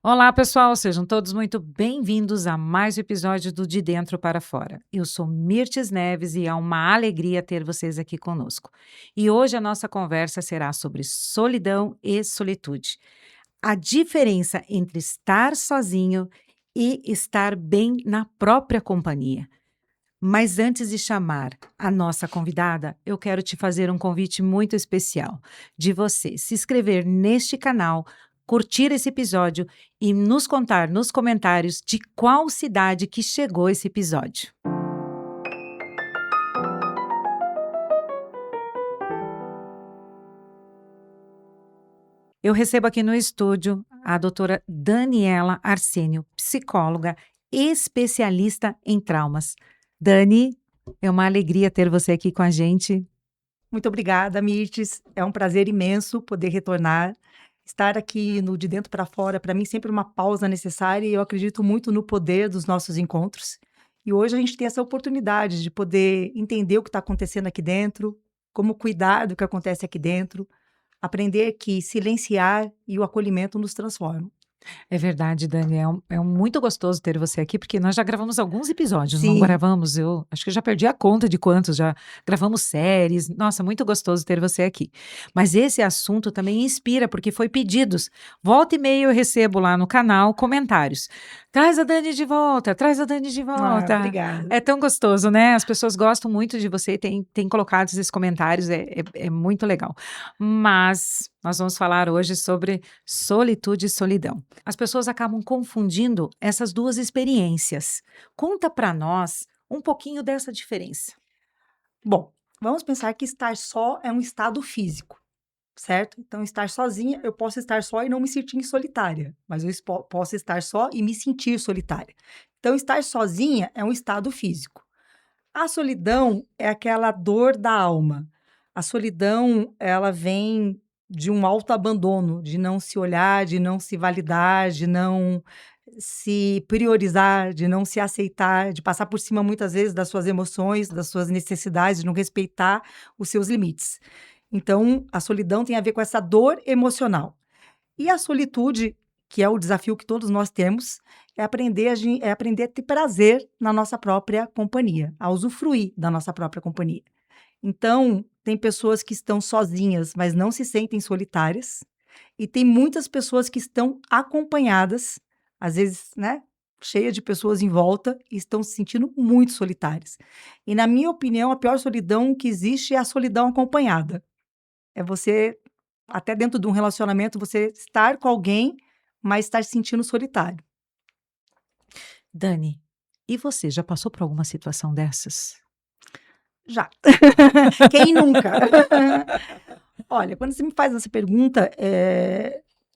Olá, pessoal, sejam todos muito bem-vindos a mais um episódio do De Dentro para Fora. Eu sou Mirtes Neves e é uma alegria ter vocês aqui conosco. E hoje a nossa conversa será sobre solidão e solitude. A diferença entre estar sozinho e estar bem na própria companhia. Mas antes de chamar a nossa convidada, eu quero te fazer um convite muito especial de você se inscrever neste canal, curtir esse episódio e nos contar nos comentários de qual cidade que chegou esse episódio. Eu recebo aqui no estúdio a doutora Daniela Arsênio, psicóloga especialista em traumas. Dani, é uma alegria ter você aqui com a gente. Muito obrigada, Mirtes. É um prazer imenso poder retornar. Estar aqui no De Dentro para Fora, para mim, sempre uma pausa necessária e eu acredito muito no poder dos nossos encontros. E hoje a gente tem essa oportunidade de poder entender o que está acontecendo aqui dentro, como cuidar do que acontece aqui dentro, aprender que silenciar e o acolhimento nos transformam. É verdade, Dani, muito gostoso ter você aqui, porque nós já gravamos alguns episódios, não Sim, gravamos? Eu acho que eu já perdi a conta de quantos, já gravamos séries. Nossa, muito gostoso ter você aqui. Mas esse assunto também inspira, porque foi pedidos. Volta e meia eu recebo lá no canal comentários. Traz a Dani de volta, traz a Dani de volta. obrigada. É tão gostoso, né? As pessoas gostam muito de você, têm colocado esses comentários, é muito legal. Mas nós vamos falar hoje sobre solitude e solidão. As pessoas acabam confundindo essas duas experiências. Conta para nós um pouquinho dessa diferença. Bom, vamos pensar que estar só é um estado físico. Certo? Então, estar sozinha, eu posso estar só e não me sentir solitária, mas eu posso estar só e me sentir solitária. Então, estar sozinha é um estado físico. A solidão é aquela dor da alma. A solidão, ela vem de um autoabandono, de não se olhar, de não se validar, de não se priorizar, de não se aceitar, de passar por cima muitas vezes das suas emoções, das suas necessidades, de não respeitar os seus limites. Então, a solidão tem a ver com essa dor emocional. E a solitude, que é o desafio que todos nós temos, é aprender a ter prazer na nossa própria companhia, a usufruir da nossa própria companhia. Então, tem pessoas que estão sozinhas, mas não se sentem solitárias, e tem muitas pessoas que estão acompanhadas, às vezes, né, cheia de pessoas em volta, e estão se sentindo muito solitárias. E, na minha opinião, a pior solidão que existe é a solidão acompanhada. É você, até dentro de um relacionamento, você estar com alguém, mas estar se sentindo solitário. Dani, e você já passou por alguma situação dessas? Já. Quem nunca? Olha, quando você me faz essa pergunta,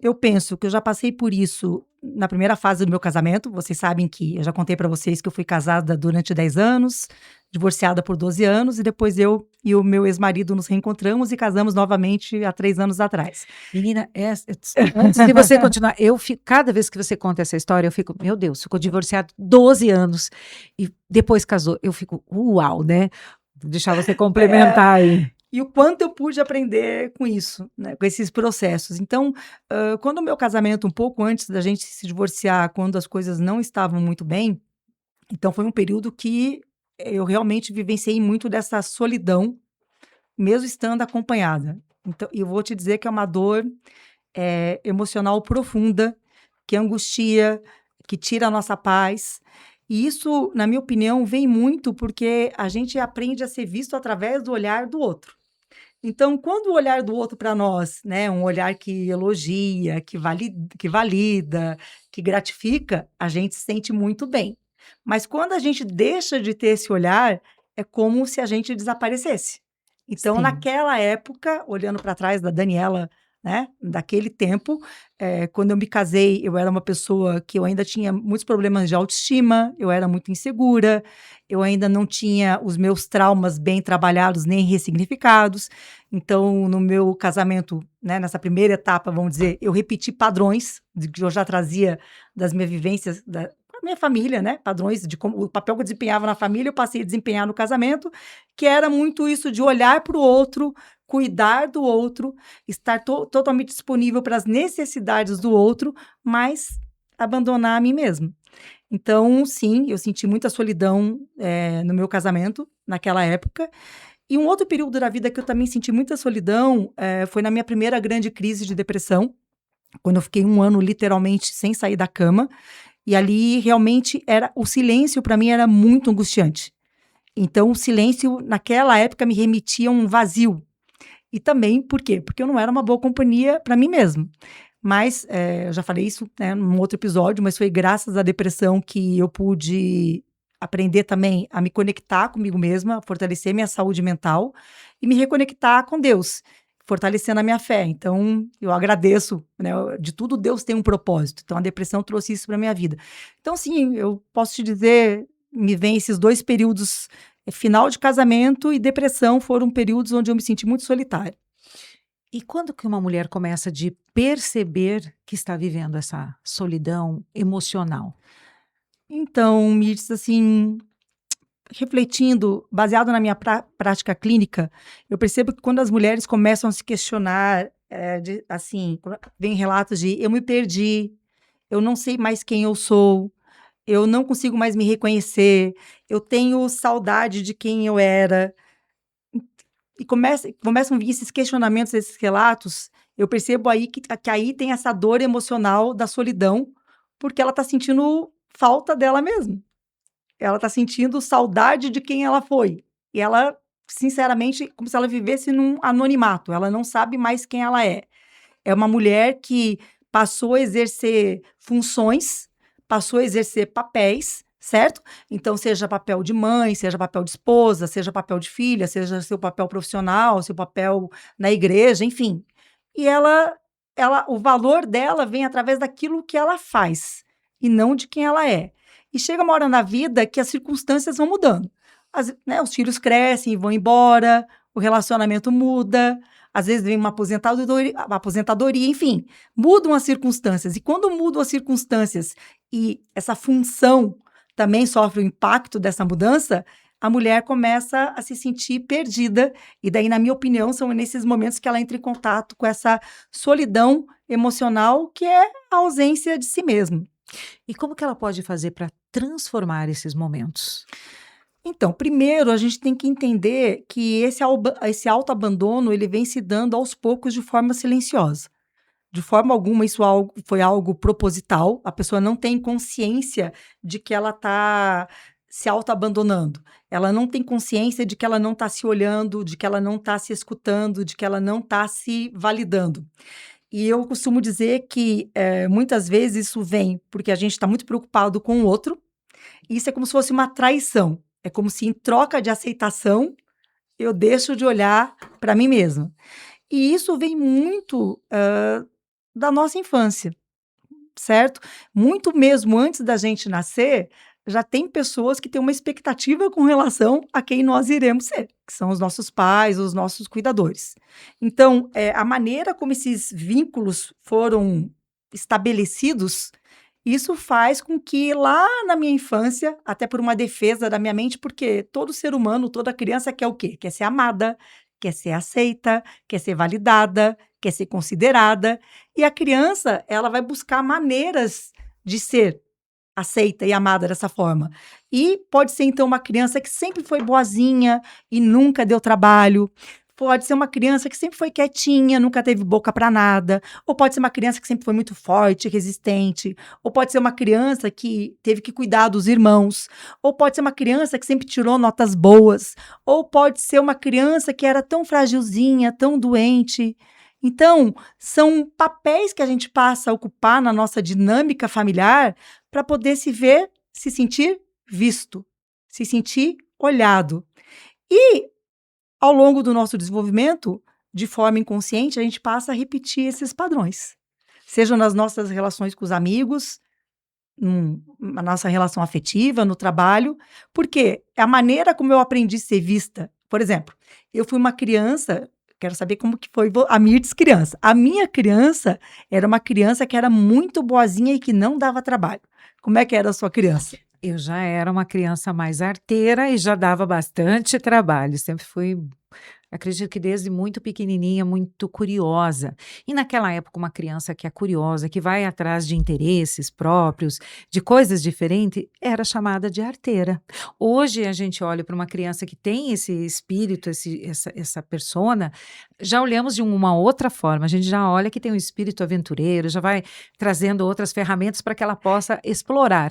eu penso que eu já passei por isso na primeira fase do meu casamento. Vocês sabem que eu já contei para vocês que eu fui casada durante 10 anos, divorciada por 12 anos, e depois eu e o meu ex-marido nos reencontramos e casamos novamente há 3 anos atrás. Menina, antes de você continuar, cada vez que você conta essa história, eu fico, meu Deus, ficou divorciado 12 anos e depois casou. Eu fico, uau, né? Vou deixar você complementar aí. E o quanto eu pude aprender com isso, né, com esses processos. Então, quando o meu casamento, um pouco antes da gente se divorciar, quando as coisas não estavam muito bem, então foi um período que eu realmente vivenciei muito dessa solidão, mesmo estando acompanhada. Então, eu vou te dizer que é uma dor emocional profunda, que angustia, que tira a nossa paz. E isso, na minha opinião, vem muito porque a gente aprende a ser visto através do olhar do outro. Então, quando o olhar do outro para nós, né, um olhar que elogia, que valida, que gratifica, a gente se sente muito bem. Mas quando a gente deixa de ter esse olhar, é como se a gente desaparecesse. Então, Sim. naquela época, olhando para trás da Daniela, né, daquele tempo, quando eu me casei, eu era uma pessoa que eu ainda tinha muitos problemas de autoestima, eu era muito insegura, eu ainda não tinha os meus traumas bem trabalhados nem ressignificados. Então, no meu casamento, né, nessa primeira etapa, vamos dizer, eu repeti padrões que eu já trazia das minhas vivências da minha família, né? Padrões de como o papel que eu desempenhava na família, eu passei a desempenhar no casamento, que era muito isso de olhar para o outro, cuidar do outro, estar totalmente disponível para as necessidades do outro, mas abandonar a mim mesma. Então, sim, eu senti muita solidão, no meu casamento, naquela época. E um outro período da vida que eu também senti muita solidão, foi na minha primeira grande crise de depressão, quando eu fiquei 1 ano literalmente sem sair da cama, e ali realmente era o silêncio para mim era muito angustiante. Então o silêncio naquela época me remetia a um vazio. E também por quê? Porque eu não era uma boa companhia para mim mesma. Mas, eu já falei isso, né, num outro episódio, mas foi graças à depressão que eu pude aprender também a me conectar comigo mesma, fortalecer minha saúde mental e me reconectar com Deus, fortalecendo a minha fé. Então, eu agradeço, né, de tudo Deus tem um propósito. Então, a depressão trouxe isso para minha vida. Então, sim, eu posso te dizer, me vem esses 2 períodos, final de casamento e depressão foram períodos onde eu me senti muito solitária. E quando que uma mulher começa de perceber que está vivendo essa solidão emocional? Então, me diz assim, refletindo, baseado na minha prática clínica, eu percebo que quando as mulheres começam a se questionar, assim, vem relatos de eu me perdi, eu não sei mais quem eu sou, eu não consigo mais me reconhecer, eu tenho saudade de quem eu era. E começam a vir esses questionamentos, esses relatos, eu percebo aí que aí tem essa dor emocional da solidão, porque ela está sentindo falta dela mesma. Ela tá sentindo saudade de quem ela foi. E ela, sinceramente, como se ela vivesse num anonimato, ela não sabe mais quem ela é. É uma mulher que passou a exercer funções, passou a exercer papéis, certo? Então, seja papel de mãe, seja papel de esposa, seja papel de filha, seja seu papel profissional, seu papel na igreja, enfim. E o valor dela vem através daquilo que ela faz e não de quem ela é. E chega uma hora na vida que as circunstâncias vão mudando. Né, os filhos crescem e vão embora, o relacionamento muda, às vezes vem uma aposentadoria, enfim, mudam as circunstâncias. E quando mudam as circunstâncias e essa função também sofre o impacto dessa mudança, a mulher começa a se sentir perdida. E daí, na minha opinião, são nesses momentos que ela entra em contato com essa solidão emocional, que é a ausência de si mesma. E como que ela pode fazer para transformar esses momentos? Então, primeiro a gente tem que entender que esse autoabandono, ele vem se dando aos poucos de forma silenciosa. De forma alguma isso foi algo proposital, a pessoa não tem consciência de que ela está se autoabandonando. Ela não tem consciência de que ela não está se olhando, de que ela não está se escutando, de que ela não está se validando. E eu costumo dizer que, muitas vezes isso vem porque a gente está muito preocupado com o outro, e isso é como se fosse uma traição. É como se em troca de aceitação, eu deixo de olhar para mim mesma. E isso vem muito, da nossa infância, certo? Muito mesmo antes da gente nascer, já tem pessoas que têm uma expectativa com relação a quem nós iremos ser, que são os nossos pais, os nossos cuidadores. Então, a maneira como esses vínculos foram estabelecidos, isso faz com que lá na minha infância, até por uma defesa da minha mente, porque todo ser humano, toda criança quer o quê? Quer ser amada, quer ser aceita, quer ser validada, quer ser considerada. E a criança, ela vai buscar maneiras de ser aceita e amada dessa forma. E pode ser, então, uma criança que sempre foi boazinha e nunca deu trabalho. Pode ser uma criança que sempre foi quietinha, nunca teve boca para nada. Ou pode ser uma criança que sempre foi muito forte, resistente. Ou pode ser uma criança que teve que cuidar dos irmãos. Ou pode ser uma criança que sempre tirou notas boas. Ou pode ser uma criança que era tão fragilzinha, tão doente. Então, são papéis que a gente passa a ocupar na nossa dinâmica familiar para poder se ver, se sentir visto, se sentir olhado. E ao longo do nosso desenvolvimento, de forma inconsciente, a gente passa a repetir esses padrões. Seja nas nossas relações com os amigos, na nossa relação afetiva, no trabalho, porque é a maneira como eu aprendi a ser vista. Por exemplo, eu fui uma criança, quero saber como que foi a Mirtz criança. A minha criança era uma criança que era muito boazinha e que não dava trabalho. Como é que era a sua criança? Eu já era uma criança mais arteira e já dava bastante trabalho, sempre fui, Acredito que desde muito pequenininha, muito curiosa. E naquela época, uma criança que é curiosa, que vai atrás de interesses próprios, de coisas diferentes, era chamada de arteira. Hoje a gente olha para uma criança que tem esse espírito, essa persona, já olhamos de uma outra forma. A gente já olha que tem um espírito aventureiro, já vai trazendo outras ferramentas para que ela possa explorar.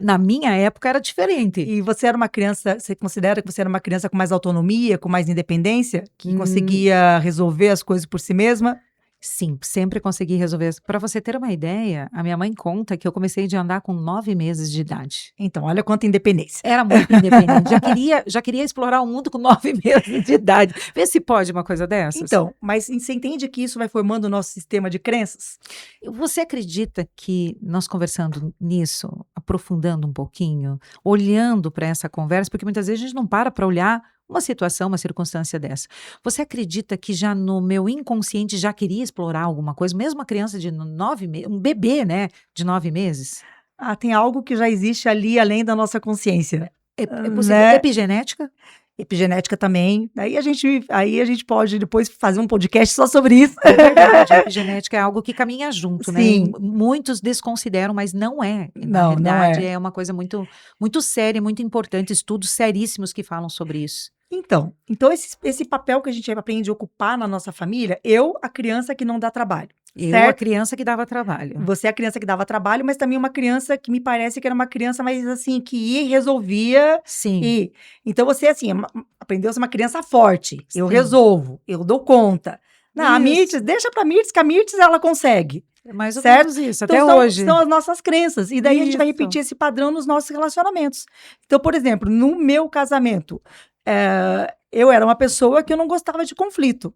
Na minha época era diferente. E você era uma criança, você considera que você era uma criança com mais autonomia, com mais independência, que conseguia resolver as coisas por si mesma? Sim, sempre consegui resolver. Para você ter uma ideia, a minha mãe conta que eu comecei de andar com 9 meses de idade. Então, olha quanta independência. Era muito independente. Já queria explorar o mundo com 9 meses de idade. Vê se pode uma coisa dessas. Então, mas você entende que isso vai formando o nosso sistema de crenças? Você acredita que nós conversando nisso, aprofundando um pouquinho, olhando para essa conversa, porque muitas vezes a gente não para olhar uma situação, uma circunstância dessa. Você acredita que já no meu inconsciente já queria explorar alguma coisa, mesmo uma criança de 9 meses, um bebê, né, de 9 meses? Ah, tem algo que já existe ali além da nossa consciência, É possível? né? Epigenética? Epigenética também. Aí a gente pode depois fazer um podcast só sobre isso. É verdade, a epigenética é algo que caminha junto, né? Sim. Muitos desconsideram, mas não é. Na Não, verdade, não é. é uma coisa muito, muito séria, muito importante, estudos seríssimos que falam sobre isso. Então esse papel que a gente aprende a ocupar na nossa família, a criança que não dá trabalho, Eu, a certo? criança que dava trabalho. Você é a criança que dava trabalho, mas também uma criança que me parece que era uma criança mais assim, que ia e resolvia. Sim, Então você, assim, aprendeu a ser uma criança forte. Eu sim. resolvo, eu dou conta. Não, a Isso. Mirtes, deixa pra Mirtes, que a Mirtes ela consegue. É mais ou Certo? menos isso, Então, até hoje. são as nossas crenças. E daí a gente vai Isso. repetir esse padrão nos nossos relacionamentos. Então, por exemplo, no meu casamento, eu era uma pessoa que eu não gostava de conflito.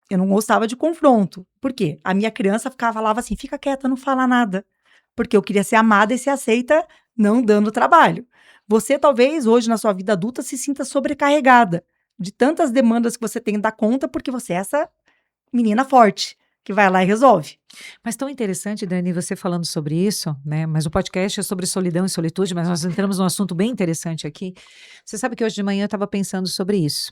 Eu não gostava de confronto. Por quê? A minha criança falava assim, fica quieta, não fala nada. Porque eu queria ser amada e ser aceita, não dando trabalho. Você talvez hoje na sua vida adulta se sinta sobrecarregada de tantas demandas que você tem que dar conta, porque você é essa menina forte que vai lá e resolve. Mas tão interessante, Dani, você falando sobre isso, né? Mas o podcast é sobre solidão e solitude, mas nós entramos num assunto bem interessante aqui. Você sabe que hoje de manhã eu estava pensando sobre isso.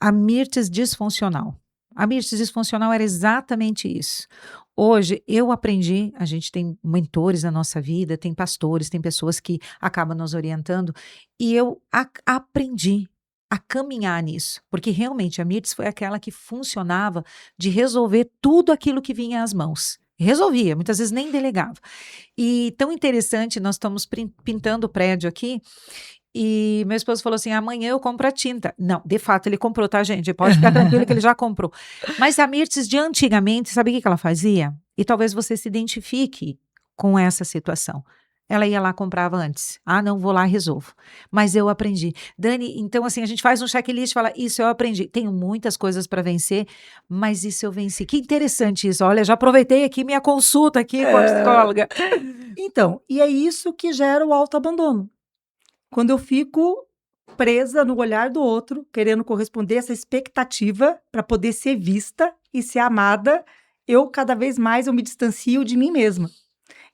A Mirtes disfuncional. A Mirtes disfuncional era exatamente isso. Hoje eu aprendi, a gente tem mentores na nossa vida, tem pastores, tem pessoas que acabam nos orientando, e eu aprendi a caminhar nisso, porque realmente a Mirtes foi aquela que funcionava de resolver tudo aquilo que vinha às mãos. Resolvia, muitas vezes nem delegava. E tão interessante, nós estamos pintando o prédio aqui, e meu esposo falou assim: amanhã eu compro a tinta. Não, de fato ele comprou, tá, gente? Pode ficar tranquilo que ele já comprou. Mas a Mirtes de antigamente, sabe o que ela fazia? E talvez você se identifique com essa situação. Ela ia lá, comprava antes. Ah, não, vou lá e resolvo. Mas eu aprendi. Dani, então assim, a gente faz um checklist e fala, isso eu aprendi. Tenho muitas coisas para vencer, mas isso eu venci. Que interessante isso. Olha, já aproveitei aqui minha consulta aqui com a psicóloga. Então, e é isso que gera o autoabandono. Quando eu fico presa no olhar do outro, querendo corresponder a essa expectativa para poder ser vista e ser amada, cada vez mais eu me distancio de mim mesma.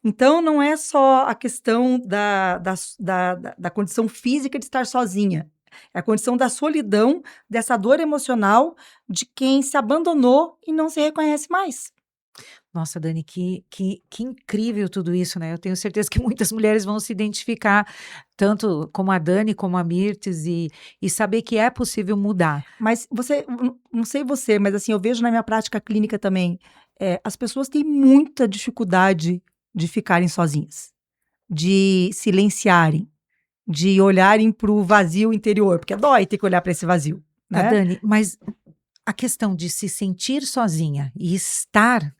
Então, não é só a questão da condição física de estar sozinha. É a condição da solidão, dessa dor emocional de quem se abandonou e não se reconhece mais. Nossa, Dani, que incrível tudo isso, né? Eu tenho certeza que muitas mulheres vão se identificar, tanto como a Dani, como a Mirtes, e saber que é possível mudar. Mas não sei você, mas assim, eu vejo na minha prática clínica também, as pessoas têm muita dificuldade de ficarem sozinhas, de silenciarem, de olharem para o vazio interior, porque dói ter que olhar para esse vazio, Tá, né? Dani, mas a questão de se sentir sozinha e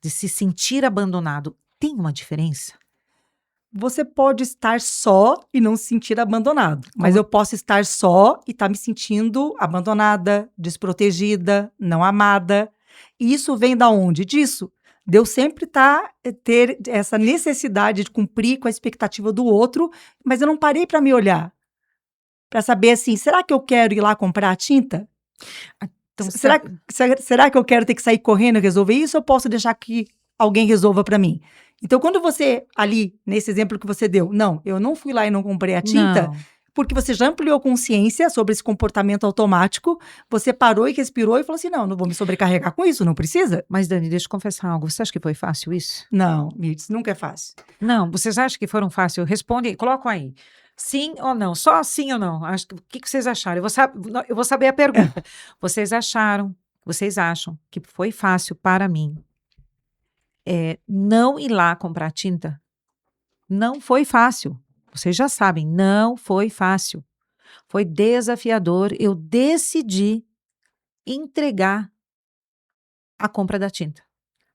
de se sentir abandonado, tem uma diferença? Você pode estar só e não se sentir abandonado, mas eu posso estar só e estar me sentindo abandonada, desprotegida, não amada. E isso vem da onde? Disso. De eu sempre ter essa necessidade de cumprir com a expectativa do outro, mas eu não parei para me olhar, para saber assim, será que eu quero ir lá comprar a tinta? Então, Será que eu quero ter que sair correndo e resolver isso ou posso deixar que alguém resolva para mim? Então, quando você, ali, nesse exemplo que você deu, não, eu não fui lá e não comprei a tinta, não. porque você já ampliou consciência sobre esse comportamento automático, você parou e respirou e falou assim, não vou me sobrecarregar com isso, não precisa. Mas, Dani, deixa eu confessar algo. Você acha que foi fácil isso? Não, Mirtz, nunca é fácil. Não, vocês acham que foram fácil? Responde, colocam aí. Sim ou não? Só sim ou não? O que vocês acharam? Eu vou saber a pergunta. Vocês acham que foi fácil para mim não ir lá comprar tinta? Não foi fácil. Vocês já sabem, não foi fácil. Foi desafiador. Eu decidi entregar a compra da tinta.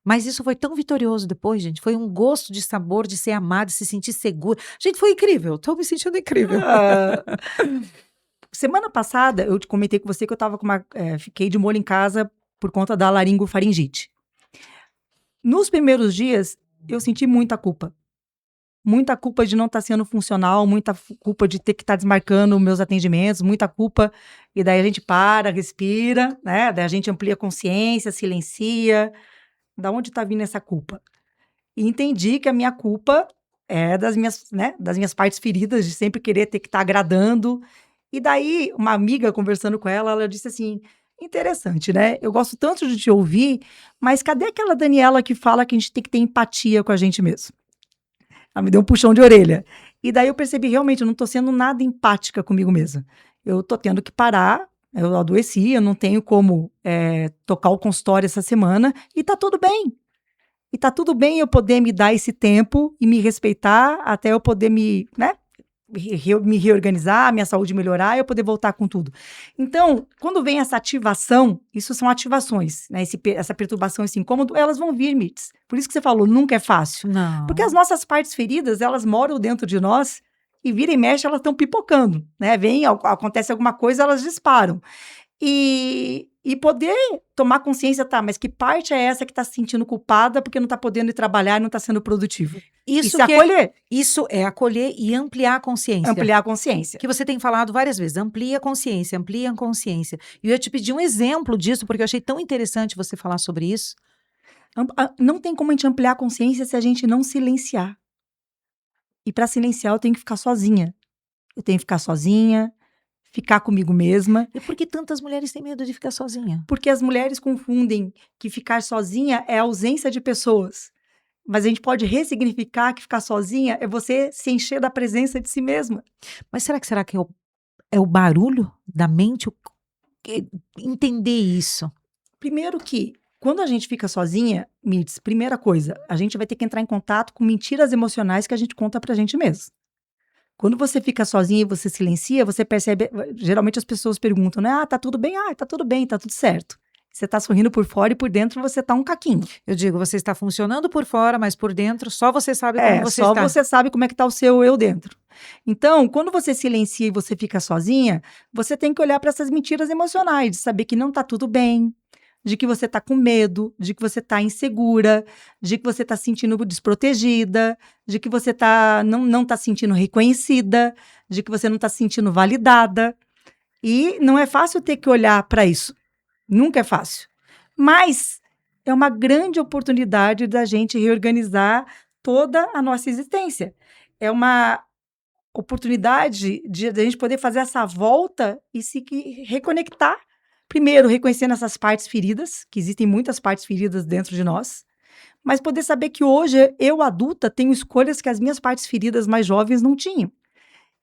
Mas isso foi tão vitorioso depois, gente. Foi um gosto de sabor, de ser amada, de se sentir segura. Gente, foi incrível. Tô me sentindo incrível. Semana passada, eu te comentei com você que eu tava fiquei de molho em casa por conta da laringofaringite. Nos primeiros dias, eu senti muita culpa. Muita culpa de não estar sendo funcional, muita culpa de ter que estar desmarcando meus atendimentos, muita culpa. E daí a gente para, respira, né? Daí a gente amplia a consciência, silencia. Da onde está vindo essa culpa? E entendi que a minha culpa é das minhas partes feridas, de sempre querer ter que estar agradando. E daí, uma amiga conversando com ela disse assim, interessante, né? Eu gosto tanto de te ouvir, mas cadê aquela Daniela que fala que a gente tem que ter empatia com a gente mesmo? Ela me deu um puxão de orelha. E daí eu percebi, realmente, eu não tô sendo nada empática comigo mesma. Eu tô tendo que parar, eu adoeci, eu não tenho como tocar o consultório essa semana, e tá tudo bem. E tá tudo bem eu poder me dar esse tempo e me respeitar até eu poder me reorganizar, minha saúde melhorar e eu poder voltar com tudo. Então, quando vem essa ativação, isso são ativações, né? Essa perturbação, esse incômodo, elas vão vir, Mirtz. Por isso que você falou, nunca é fácil. Não. Porque as nossas partes feridas, elas moram dentro de nós e vira e mexe, elas estão pipocando, né? Acontece alguma coisa, elas disparam. E poder tomar consciência, tá, mas que parte é essa que está se sentindo culpada porque não está podendo ir trabalhar e não está sendo produtivo? Isso se acolher. Isso é acolher e ampliar a consciência. Ampliar a consciência. Que você tem falado várias vezes, amplia a consciência, amplia a consciência. E eu ia te pedir um exemplo disso, porque eu achei tão interessante você falar sobre isso. Não tem como a gente ampliar a consciência se a gente não silenciar. E para silenciar, eu tenho que ficar sozinha. Eu tenho que ficar sozinha, ficar comigo mesma. E por que tantas mulheres têm medo de ficar sozinha? Porque as mulheres confundem que ficar sozinha é ausência de pessoas. Mas a gente pode ressignificar que ficar sozinha é você se encher da presença de si mesma. Mas será que é o barulho da mente? Entender isso. Primeiro que, quando a gente fica sozinha, Mirtz, primeira coisa, a gente vai ter que entrar em contato com mentiras emocionais que a gente conta pra gente mesmo. Quando você fica sozinha e você silencia, você percebe, geralmente as pessoas perguntam, né? Tá tudo bem? Tá tudo bem, tá tudo certo. Você tá sorrindo por fora e por dentro você tá um caquinho. Eu digo, você está funcionando por fora, mas por dentro só você sabe como você está. Só você sabe como é que tá o seu eu dentro. Então, quando você silencia e você fica sozinha, você tem que olhar para essas mentiras emocionais, de saber que não tá tudo bem, de que você tá com medo, de que você tá insegura, de que você tá se sentindo desprotegida, de que você não tá se sentindo reconhecida, de que você não tá se sentindo validada. E não é fácil ter que olhar para isso. Nunca é fácil. Mas é uma grande oportunidade da gente reorganizar toda a nossa existência. É uma oportunidade de a gente poder fazer essa volta e se reconectar. Primeiro, reconhecendo essas partes feridas, que existem muitas partes feridas dentro de nós, mas poder saber que hoje, eu adulta, tenho escolhas que as minhas partes feridas mais jovens não tinham.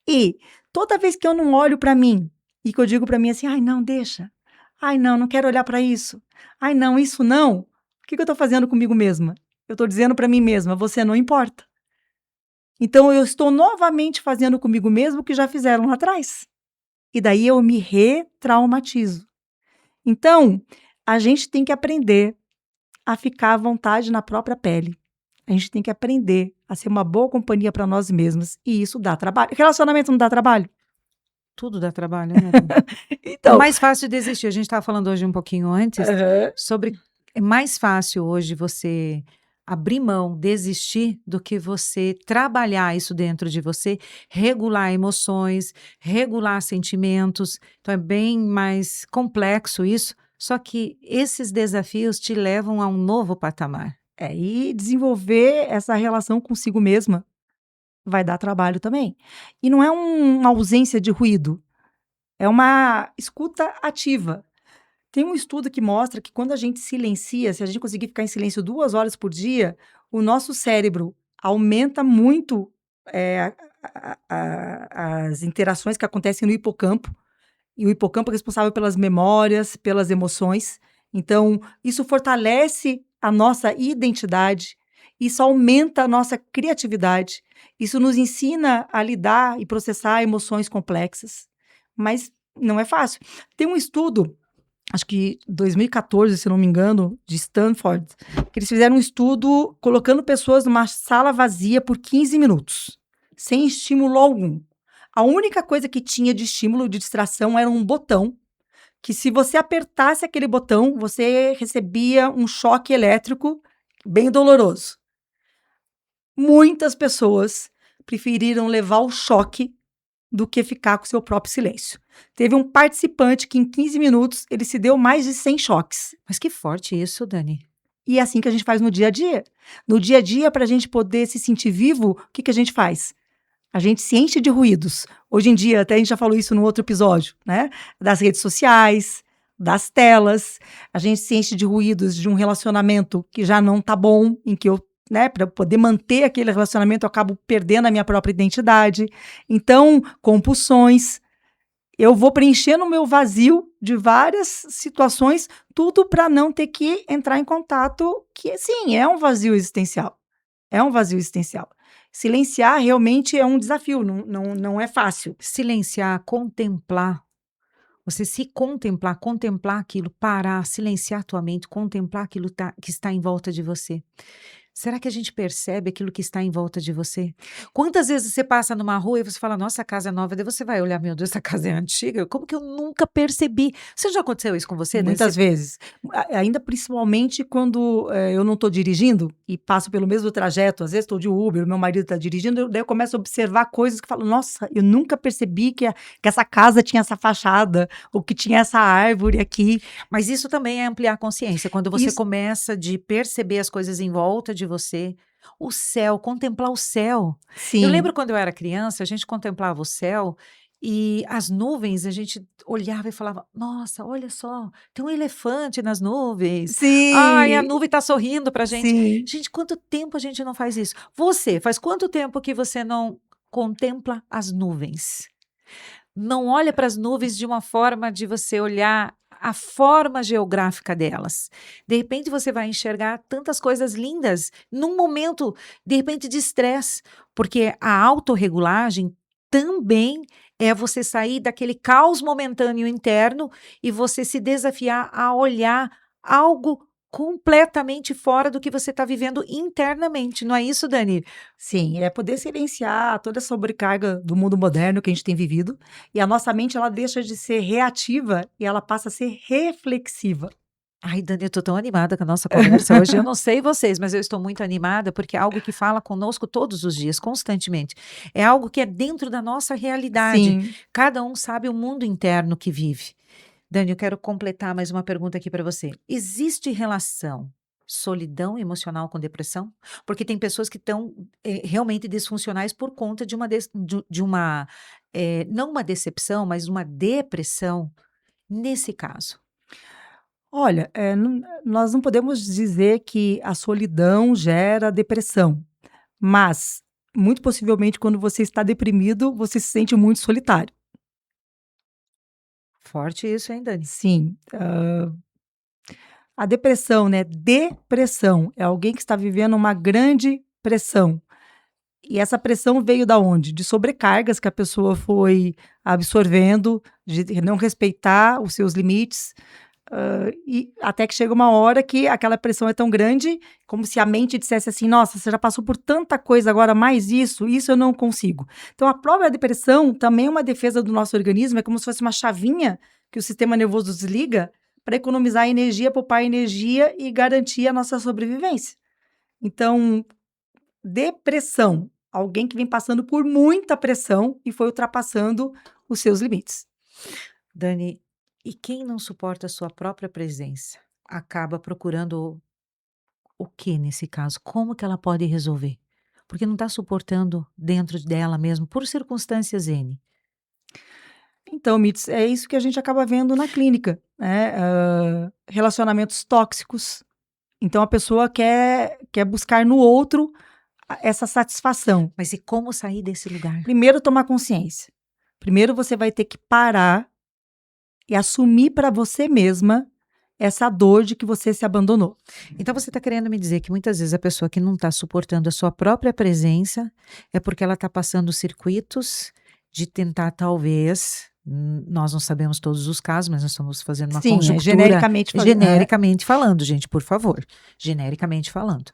E toda vez que eu não olho para mim e que eu digo para mim assim, ai não, deixa. Ai não quero olhar para isso. Ai não, isso não. O que eu estou fazendo comigo mesma? Eu estou dizendo para mim mesma, você não importa. Então eu estou novamente fazendo comigo mesmo o que já fizeram lá atrás. E daí eu me retraumatizo. Então, a gente tem que aprender a ficar à vontade na própria pele. A gente tem que aprender a ser uma boa companhia para nós mesmos. E isso dá trabalho. Relacionamento não dá trabalho? Tudo dá trabalho, né? Então, é mais fácil desistir. A gente estava falando hoje um pouquinho antes sobre... É mais fácil hoje você abrir mão, desistir, do que você trabalhar isso dentro de você, regular emoções, regular sentimentos. Então, é bem mais complexo isso. Só que esses desafios te levam a um novo patamar. e desenvolver essa relação consigo mesma. vai dar trabalho também. E não é uma ausência de ruído, é uma escuta ativa. Tem um estudo que mostra que quando a gente silencia, se a gente conseguir ficar em silêncio 2 horas por dia, o nosso cérebro aumenta muito, as interações que acontecem no hipocampo, e o hipocampo é responsável pelas memórias, pelas emoções. Então, isso fortalece a nossa identidade, isso aumenta a nossa criatividade, isso nos ensina a lidar e processar emoções complexas, mas não é fácil. Tem um estudo, acho que 2014, se não me engano, de Stanford, que eles fizeram um estudo colocando pessoas numa sala vazia por 15 minutos, sem estímulo algum. A única coisa que tinha de estímulo, de distração, era um botão, que se você apertasse aquele botão, você recebia um choque elétrico bem doloroso. Muitas pessoas preferiram levar o choque do que ficar com o seu próprio silêncio. Teve um participante que em 15 minutos ele se deu mais de 100 choques. Mas que forte isso, Dani. E é assim que a gente faz no dia a dia. No dia a dia, para a gente poder se sentir vivo, o que a gente faz? A gente se enche de ruídos. Hoje em dia, até a gente já falou isso no outro episódio, né? Das redes sociais, das telas. A gente se enche de ruídos de um relacionamento que já não tá bom, em que eu, né, para poder manter aquele relacionamento, eu acabo perdendo a minha própria identidade. Então, compulsões. Eu vou preenchendo o meu vazio de várias situações, tudo para não ter que entrar em contato, que sim, é um vazio existencial. É um vazio existencial. Silenciar realmente é um desafio, não é fácil. Silenciar, contemplar, você se contemplar, contemplar aquilo, parar, silenciar a tua mente, contemplar aquilo que está em volta de você. Será que a gente percebe aquilo que está em volta de você? Quantas vezes você passa numa rua e você fala, nossa, a casa é nova, daí você vai olhar, meu Deus, essa casa é antiga, como que eu nunca percebi? Você já aconteceu isso com você, Dani? Muitas vezes. Ainda principalmente quando, eu não estou dirigindo e passo pelo mesmo trajeto, às vezes estou de Uber, o meu marido está dirigindo, daí eu começo a observar coisas que eu falo: "Nossa, eu nunca percebi que essa casa tinha essa fachada, ou que tinha essa árvore aqui". Mas isso também é ampliar a consciência, quando você Isso começa de perceber as coisas em volta de você, o céu, contemplar o céu. Eu lembro sim, quando eu era criança, a gente contemplava o céu e as nuvens, a gente olhava e falava: "Nossa, olha só, tem um elefante nas nuvens. Ai, a sim, nuvem está sorrindo pra gente". sim. Gente, quanto tempo a gente não faz isso? Você, faz quanto tempo que você não contempla as nuvens? Não olha para as nuvens de uma forma de você olhar a forma geográfica delas. De repente você vai enxergar tantas coisas lindas num momento, de repente, de estresse, porque a autorregulagem também é você sair daquele caos momentâneo interno e você se desafiar a olhar algo completamente fora do que você está vivendo internamente, não é isso, Dani? Sim, é poder silenciar toda essa sobrecarga do mundo moderno que a gente tem vivido, e a nossa mente ela deixa de ser reativa e ela passa a ser reflexiva. Ai, Dani, eu tô tão animada com a nossa conversa hoje. Eu não sei vocês, mas eu estou muito animada porque é algo que fala conosco todos os dias, constantemente. É algo que é dentro da nossa realidade. Sim. Cada um sabe o mundo interno que vive. Dani, eu quero completar mais uma pergunta aqui para você. Existe relação solidão emocional com depressão? Porque tem pessoas que estão realmente disfuncionais por conta de uma, não uma decepção, mas uma depressão nesse caso. Olha, nós não podemos dizer que a solidão gera depressão, mas, muito possivelmente, quando você está deprimido, você se sente muito solitário. Forte isso, hein, Dani? Sim, a depressão, né, depressão, é alguém que está vivendo uma grande pressão. E essa pressão veio da onde? De sobrecargas que a pessoa foi absorvendo, de não respeitar os seus limites, e até que chega uma hora que aquela pressão é tão grande, como se a mente dissesse assim: "Nossa, você já passou por tanta coisa, agora mais isso eu não consigo". Então a própria depressão também é uma defesa do nosso organismo, é como se fosse uma chavinha que o sistema nervoso desliga para economizar energia, poupar energia e garantir a nossa sobrevivência. Então, depressão, alguém que vem passando por muita pressão e foi ultrapassando os seus limites. Dani, e quem não suporta a sua própria presença, acaba procurando o que nesse caso? Como que ela pode resolver? porque não está suportando dentro dela mesmo, por circunstâncias N. Então, Mits, é isso que a gente acaba vendo na clínica, né? Relacionamentos tóxicos. Então, a pessoa quer buscar no outro essa satisfação. Mas e como sair desse lugar? Primeiro, tomar consciência. Primeiro, você vai ter que parar e assumir para você mesma essa dor de que você se abandonou. Então você está querendo me dizer que muitas vezes a pessoa que não está suportando a sua própria presença é porque ela está passando circuitos de tentar talvez, nós não sabemos todos os casos, mas nós estamos fazendo uma Sim, conjuntura genericamente falando. genericamente falando, gente, por favor, genericamente falando.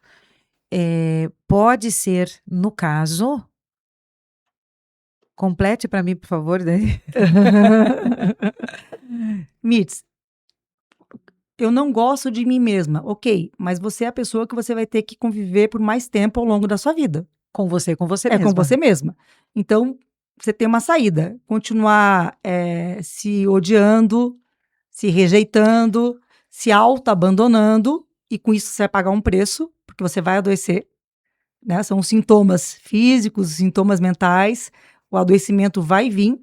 Pode ser, no caso, complete para mim, por favor, Dani. Mits, eu não gosto de mim mesma, ok, mas você é a pessoa que você vai ter que conviver por mais tempo ao longo da sua vida. Com você É mesma. com você mesma. Então, você tem uma saída. Continuar se odiando, se rejeitando, se auto-abandonando, e com isso você vai pagar um preço, porque você vai adoecer, né? São sintomas físicos, sintomas mentais, o adoecimento vai vir.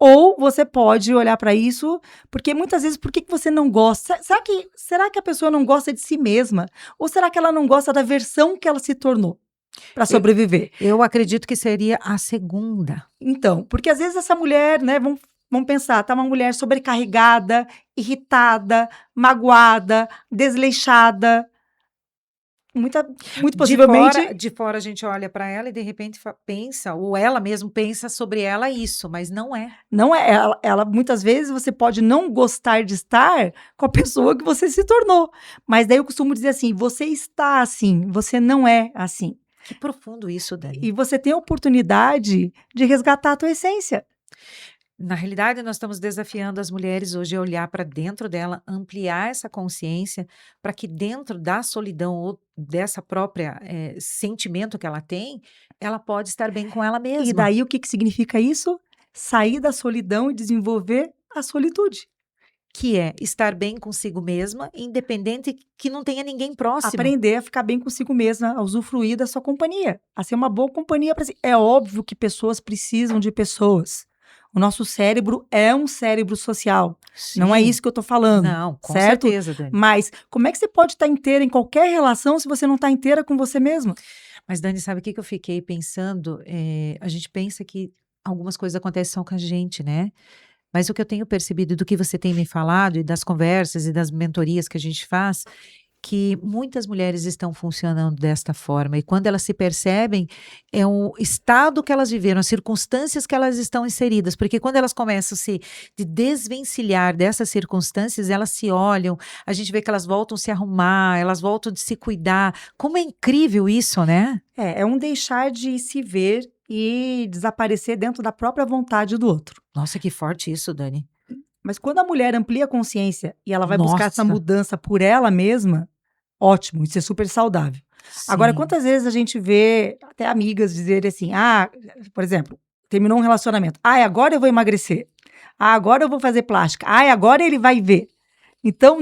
Ou você pode olhar para isso, porque muitas vezes, por que você não gosta? Será que a pessoa não gosta de si mesma? Ou será que ela não gosta da versão que ela se tornou para sobreviver? Eu acredito que seria a segunda. Então, porque às vezes essa mulher, né, vamos pensar, tá uma mulher sobrecarregada, irritada, magoada, desleixada, muito possivelmente. De fora a gente olha para ela e de repente pensa, ou ela mesma pensa sobre ela isso, mas não é. Não é ela, muitas vezes você pode não gostar de estar com a pessoa que você se tornou, mas daí eu costumo dizer assim, você está assim, você não é assim. Que profundo isso, Dani. E você tem a oportunidade de resgatar a tua essência. Na realidade, nós estamos desafiando as mulheres hoje a olhar para dentro dela, ampliar essa consciência, para que dentro da solidão ou dessa própria sentimento que ela tem, ela pode estar bem com ela mesma. E daí o que significa isso? Sair da solidão e desenvolver a solitude. Que é estar bem consigo mesma, independente que não tenha ninguém próximo. Aprender a ficar bem consigo mesma, a usufruir da sua companhia, a ser uma boa companhia para si. É óbvio que pessoas precisam de pessoas. O nosso cérebro é um cérebro social. Sim. Não é isso que eu tô falando. Não, com certo? certeza, Dani. Mas como é que você pode estar inteira em qualquer relação se você não está inteira com você mesma? Mas, Dani, sabe o que eu fiquei pensando? A gente pensa que algumas coisas acontecem só com a gente, né? Mas o que eu tenho percebido do que você tem me falado e das conversas e das mentorias que a gente faz, que muitas mulheres estão funcionando desta forma e quando elas se percebem, é o estado que elas viveram, as circunstâncias que elas estão inseridas, porque quando elas começam a se desvencilhar dessas circunstâncias, elas se olham, a gente vê que elas voltam a se arrumar, elas voltam a se cuidar. Como é incrível isso, né? É um deixar de se ver e desaparecer dentro da própria vontade do outro. Nossa, que forte isso, Dani. Mas quando a mulher amplia a consciência e ela vai buscar essa Nossa. mudança por ela mesma, ótimo, isso é super saudável. Agora, Sim. quantas vezes a gente vê até amigas dizerem assim, por exemplo, terminou um relacionamento, agora eu vou emagrecer, agora eu vou fazer plástica, agora ele vai ver. Então,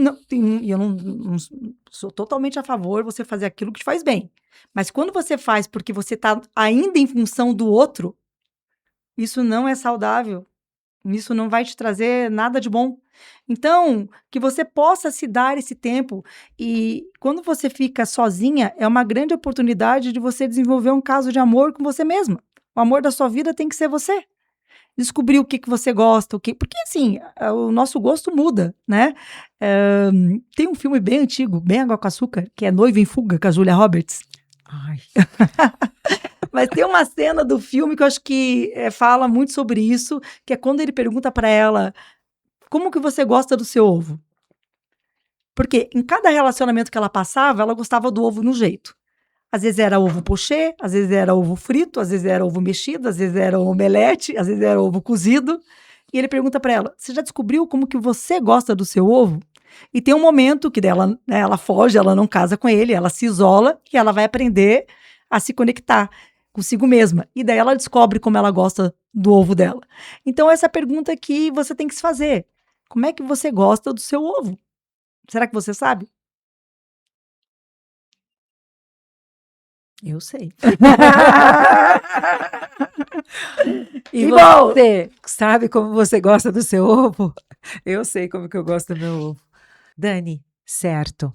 eu não sou totalmente a favor de você fazer aquilo que te faz bem. Mas quando você faz porque você está ainda em função do outro, isso não é saudável. Isso não vai te trazer nada de bom. Então, que você possa se dar esse tempo. E quando você fica sozinha, é uma grande oportunidade de você desenvolver um caso de amor com você mesma. O amor da sua vida tem que ser você. Descobrir o que você gosta, porque assim, o nosso gosto muda, né? Tem um filme bem antigo, bem Água com Açúcar, que é Noiva em Fuga, com a Julia Roberts. Ai. Mas tem uma cena do filme que eu acho que fala muito sobre isso, que é quando ele pergunta para ela, como que você gosta do seu ovo? Porque em cada relacionamento que ela passava, ela gostava do ovo no jeito. Às vezes era ovo pochê, às vezes era ovo frito, às vezes era ovo mexido, às vezes era omelete, às vezes era ovo cozido. E ele pergunta para ela, você já descobriu como que você gosta do seu ovo? E tem um momento que dela, né, ela foge, ela não casa com ele, ela se isola e ela vai aprender a se conectar consigo mesma. E daí ela descobre como ela gosta do ovo dela. Então essa pergunta que você tem que se fazer. Como é que você gosta do seu ovo? Será que você sabe? Eu sei. E Que bom! você, sabe como você gosta do seu ovo? Eu sei como que eu gosto do meu ovo. Dani, certo.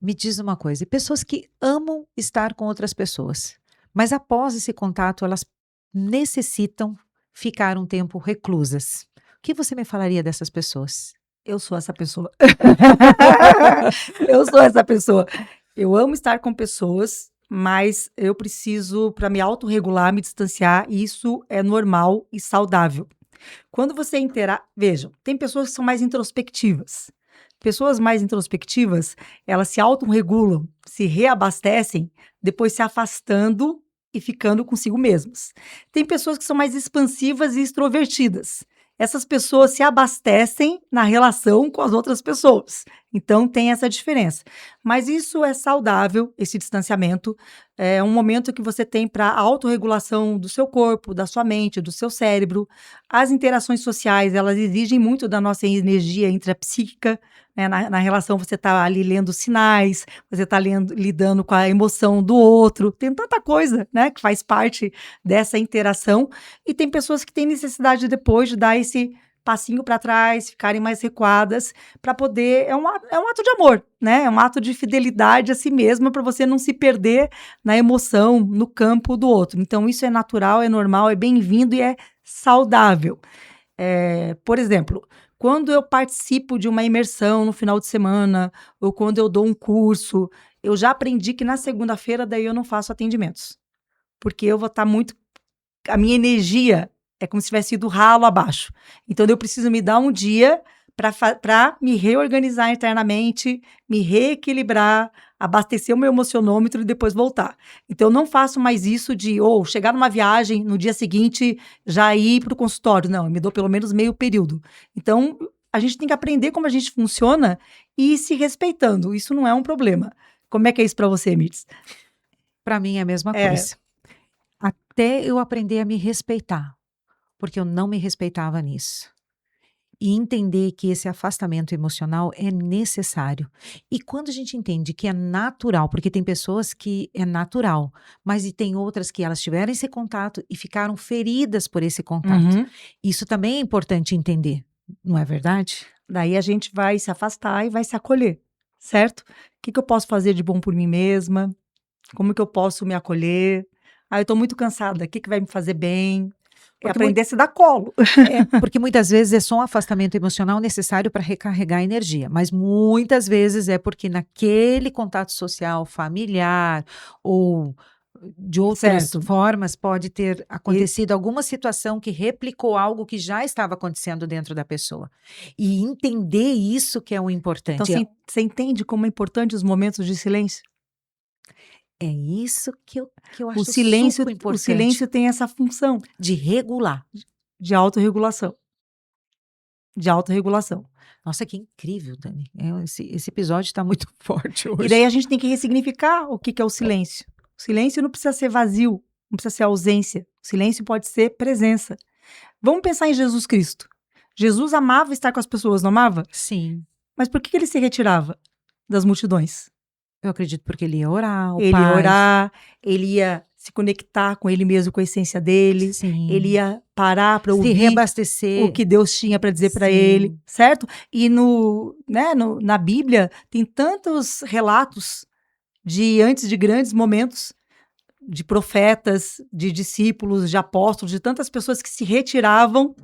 Me diz uma coisa, e pessoas que amam estar com outras pessoas, mas após esse contato elas necessitam ficar um tempo reclusas. O que você me falaria dessas pessoas? Eu sou essa pessoa. Eu sou essa pessoa. Eu amo estar com pessoas, mas eu preciso, para me autorregular, me distanciar, e isso é normal e saudável. Quando você vejam, tem pessoas que são mais introspectivas. Pessoas mais introspectivas, elas se autorregulam, se reabastecem, depois se afastando e ficando consigo mesmas. Tem pessoas que são mais expansivas e extrovertidas. Essas pessoas se abastecem na relação com as outras pessoas. Então, tem essa diferença. Mas isso é saudável, esse distanciamento. É um momento que você tem para a autorregulação do seu corpo, da sua mente, do seu cérebro. As interações sociais, elas exigem muito da nossa energia intrapsíquica, né? Na relação, você está ali lendo sinais, você está lidando com a emoção do outro. Tem tanta coisa, né, que faz parte dessa interação. E tem pessoas que têm necessidade depois de dar esse passinho para trás, ficarem mais recuadas, para poder. É um ato de amor, né? É um ato de fidelidade a si mesma, para você não se perder na emoção, no campo do outro. Então, isso é natural, é normal, é bem-vindo e é saudável. Por exemplo, quando eu participo de uma imersão no final de semana, ou quando eu dou um curso, eu já aprendi que na segunda-feira daí eu não faço atendimentos. Porque eu vou estar muito. A minha energia é como se tivesse ido ralo abaixo. Então, eu preciso me dar um dia para me reorganizar internamente, me reequilibrar, abastecer o meu emocionômetro e depois voltar. Então, eu não faço mais isso de chegar numa viagem, no dia seguinte, já ir para o consultório. Não, eu me dou pelo menos meio período. Então, a gente tem que aprender como a gente funciona e ir se respeitando. Isso não é um problema. Como é que é isso para você, Mirtz? Para mim é a mesma É. coisa. Até eu aprender a me respeitar, porque eu não me respeitava nisso. E entender que esse afastamento emocional é necessário. E quando a gente entende que é natural, porque tem pessoas que é natural, mas e tem outras que elas tiveram esse contato e ficaram feridas por esse contato. Uhum. Isso também é importante entender, não é verdade? Daí a gente vai se afastar e vai se acolher, certo? O que eu posso fazer de bom por mim mesma? Como que eu posso me acolher? Eu tô muito cansada, o que vai me fazer bem? É Porque aprender a se dar colo. porque muitas vezes é só um afastamento emocional necessário para recarregar a energia, mas muitas vezes é porque naquele contato social, familiar ou de outras Certo. formas pode ter E acontecido alguma situação que replicou algo que já estava acontecendo dentro da pessoa. E entender isso que é o então importante. você entende como é importante os momentos de silêncio? É isso que eu O acho silêncio super o importante silêncio tem essa função de regular. de autorregulação, de autorregulação. Nossa, que incrível, Dani. Esse episódio está muito forte E daí hoje. a gente tem que ressignificar o que é o silêncio. O silêncio não precisa ser vazio, não precisa ser ausência. O silêncio pode ser presença. Vamos pensar em Jesus Cristo. Jesus amava estar com as pessoas, não amava? Sim. Mas por que ele se retirava das multidões? Eu acredito porque ele ia orar, o Ele ia pai. orar, ele ia se conectar com ele mesmo, com a essência dele, ele Sim. ia parar para Se ouvir o reabastecer. que Deus tinha para dizer para ele, Sim. certo? E na Bíblia tem tantos relatos de antes de grandes momentos de profetas, de discípulos, de apóstolos, de tantas pessoas que se retiravam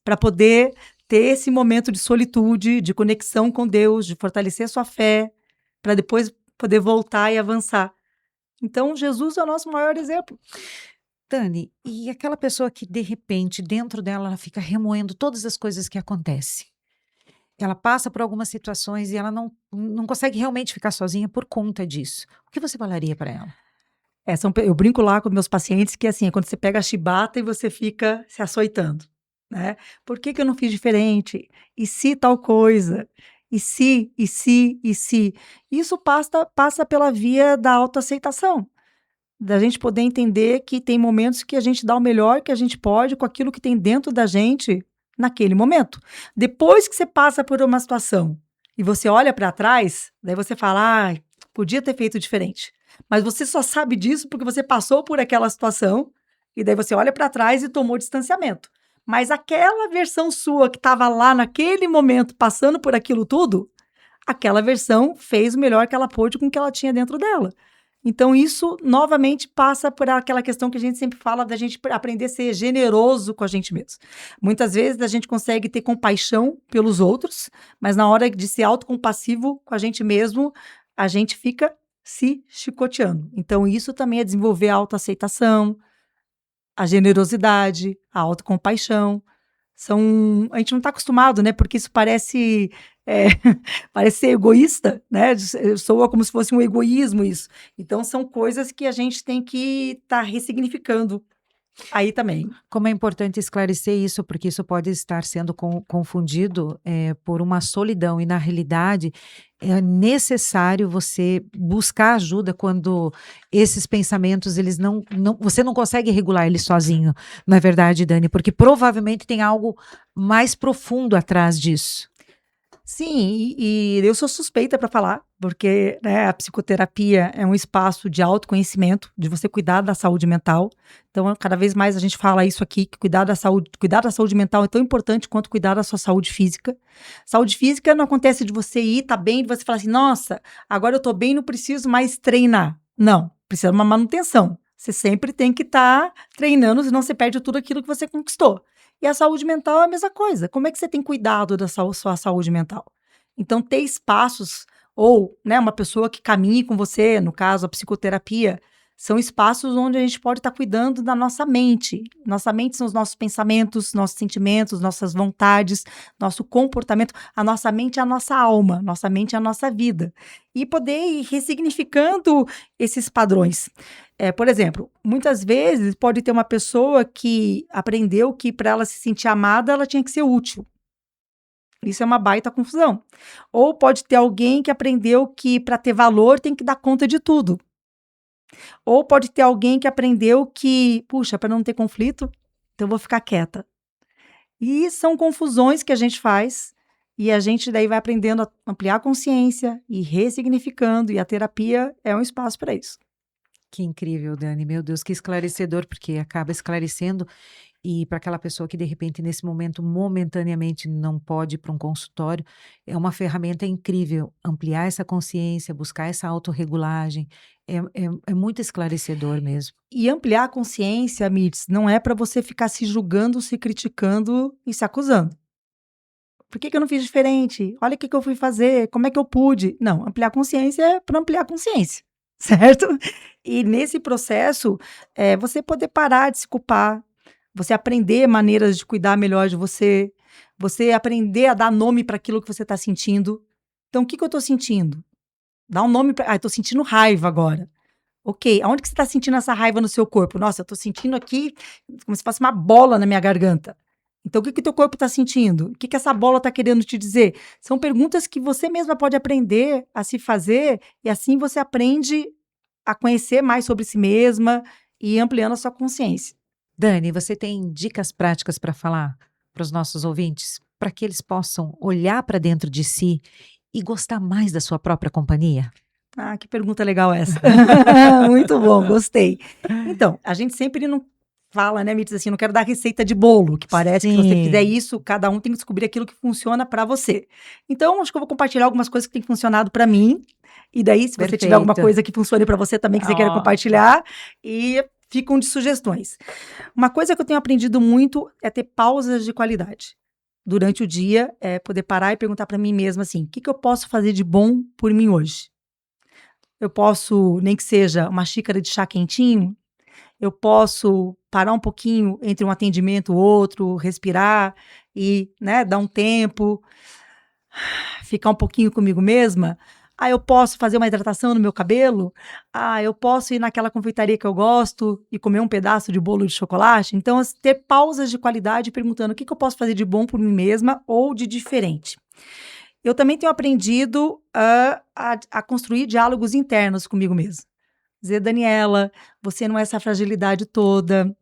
para poder ter esse momento de solitude, de conexão com Deus, de fortalecer sua fé, para depois poder voltar e avançar. Então, Jesus é o nosso maior exemplo. Dani, e aquela pessoa que de repente dentro dela ela fica remoendo todas as coisas que acontecem. Ela passa por algumas situações e ela não consegue realmente ficar sozinha por conta disso. O que você falaria para ela? Eu brinco lá com meus pacientes que assim, é quando você pega a chibata e você fica se açoitando, né? Por que eu não fiz diferente? E se tal coisa? E se, e se, e se? Isso passa pela via da autoaceitação, da gente poder entender que tem momentos que a gente dá o melhor que a gente pode com aquilo que tem dentro da gente naquele momento. Depois que você passa por uma situação e você olha para trás, daí você fala, podia ter feito diferente. Mas você só sabe disso porque você passou por aquela situação e daí você olha para trás e tomou distanciamento. Mas aquela versão sua que estava lá naquele momento passando por aquilo tudo, aquela versão fez o melhor que ela pôde com o que ela tinha dentro dela. Então, isso novamente passa por aquela questão que a gente sempre fala da gente aprender a ser generoso com a gente mesmo. Muitas vezes a gente consegue ter compaixão pelos outros, mas na hora de ser autocompassivo com a gente mesmo, a gente fica se chicoteando. Então, isso também é desenvolver a autoaceitação, a generosidade, a autocompaixão. A gente não está acostumado, né? Porque isso parece, parece ser egoísta, né? Soa como se fosse um egoísmo isso. Então, são coisas que a gente tem que estar ressignificando aí também. Como é importante esclarecer isso, porque isso pode estar sendo confundido por uma solidão, e na realidade é necessário você buscar ajuda quando esses pensamentos, eles você não consegue regular eles sozinho, não é verdade, Dani? Porque provavelmente tem algo mais profundo atrás disso. Sim, e eu sou suspeita para falar, porque, né, a psicoterapia é um espaço de autoconhecimento, de você cuidar da saúde mental. Então, cada vez mais a gente fala isso aqui, que cuidar da saúde mental é tão importante quanto cuidar da sua saúde física. Saúde física não acontece de você ir, tá bem, de você falar assim, nossa, agora eu tô bem, não preciso mais treinar. Não, precisa de uma manutenção. Você sempre tem que estar treinando, senão você perde tudo aquilo que você conquistou. E a saúde mental é a mesma coisa. Como é que você tem cuidado da sua saúde mental? Então, ter espaços, ou, né, uma pessoa que caminhe com você, no caso, a psicoterapia, são espaços onde a gente pode estar cuidando da nossa mente. Nossa mente são os nossos pensamentos, nossos sentimentos, nossas vontades, nosso comportamento. A nossa mente é a nossa alma, nossa mente é a nossa vida. E poder ir ressignificando esses padrões. Por exemplo, muitas vezes pode ter uma pessoa que aprendeu que para ela se sentir amada, ela tinha que ser útil. Isso é uma baita confusão. Ou pode ter alguém que aprendeu que para ter valor tem que dar conta de tudo. Ou pode ter alguém que aprendeu que, puxa, para não ter conflito, então eu vou ficar quieta. E são confusões que a gente faz e a gente daí vai aprendendo a ampliar a consciência e ressignificando, e a terapia é um espaço para isso. Que incrível, Dani. Meu Deus, que esclarecedor, porque acaba esclarecendo. E para aquela pessoa que de repente, nesse momento, momentaneamente não pode ir para um consultório, é uma ferramenta incrível ampliar essa consciência, buscar essa autorregulagem. É muito esclarecedor mesmo. E ampliar a consciência, Mirtz, não é para você ficar se julgando, se criticando e se acusando. Por que eu não fiz diferente? Olha o que eu fui fazer, como é que eu pude? Não, ampliar a consciência é para ampliar a consciência, certo? E nesse processo, você poder parar de se culpar, você aprender maneiras de cuidar melhor de você, você aprender a dar nome para aquilo que você está sentindo. Então, o que eu estou sentindo? Dá um nome para. Ah, estou sentindo raiva agora. Ok, aonde que você está sentindo essa raiva no seu corpo? Nossa, eu estou sentindo aqui como se fosse uma bola na minha garganta. Então, o que teu corpo está sentindo? O que essa bola está querendo te dizer? São perguntas que você mesma pode aprender a se fazer, e assim você aprende a conhecer mais sobre si mesma e ampliando a sua consciência. Dani, você tem dicas práticas para falar para os nossos ouvintes, para que eles possam olhar para dentro de si e gostar mais da sua própria companhia? Ah, que pergunta legal essa. Muito bom, gostei. Então, a gente sempre não fala, né, me diz assim, não quero dar receita de bolo, que parece que se você fizer Sim. isso, cada um tem que descobrir aquilo que funciona para você. Então, acho que eu vou compartilhar algumas coisas que têm funcionado para mim, e daí, se você tiver alguma Perfeito. coisa que funcione para você também, que você queira Ótimo. compartilhar, e ficam de sugestões. Uma coisa que eu tenho aprendido muito é ter pausas de qualidade. Durante o dia, poder parar e perguntar para mim mesma assim, o que eu posso fazer de bom por mim hoje? Eu posso, nem que seja uma xícara de chá quentinho, eu posso parar um pouquinho entre um atendimento e outro, respirar e, né, dar um tempo, ficar um pouquinho comigo mesma. Ah, eu posso fazer uma hidratação no meu cabelo. Ah, eu posso ir naquela confeitaria que eu gosto e comer um pedaço de bolo de chocolate. Então, ter pausas de qualidade perguntando o que eu posso fazer de bom por mim mesma ou de diferente. Eu também tenho aprendido a construir diálogos internos comigo mesma. Dizer, Daniela, você não é essa fragilidade toda.